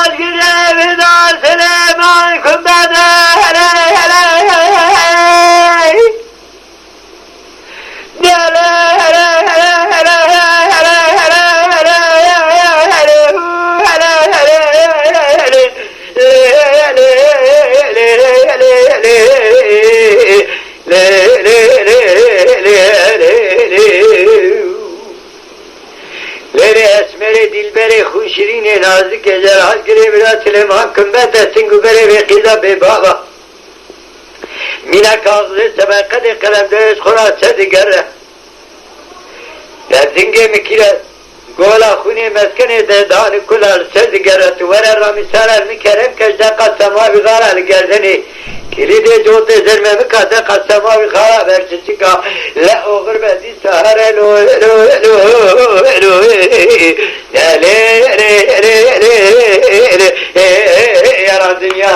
aşkına veda Süleyman kumbede esmeri dilberi huşirine nazik ezer hazgire biratile mahkum bedetin gübere ve killa be baba mina kazlı sebekade kalemde öz kura sedigere dezinge mikire gola huni meskene de dani kular sedigere tuvere ramisarar mikerem kejde kasama vi garal gerdeni kilide jote zermemi kade kasama vi gara verçicika le oğur bedi sahar elo elo elo elo yaran dünya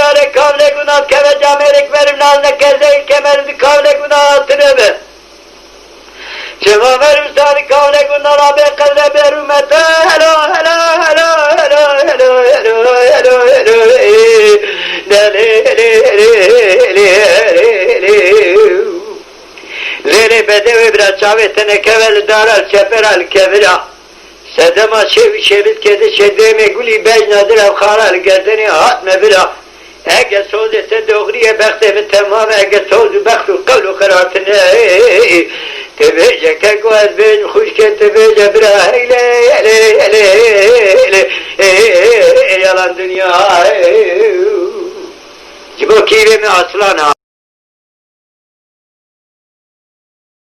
kavle kavle günah keve camerik verim nazne kezdeyil kemerdi kavle günah atırıbı Ceva verim sani kavle günah rabe kavle berumete hello hello hello hello hello hello hello hello lele bedevi biraz çavetene keveli daral çeperal kevira sedema şevi şevit kedi şedeme guli bejnadır evkharal gerdeni hatme bira Ege sozete doğriye bektemi tamam ege sozu bektu kavlu kıratını tebece keko ez ben huşke tebece bira hele yalan dünya cibo kiremi aslana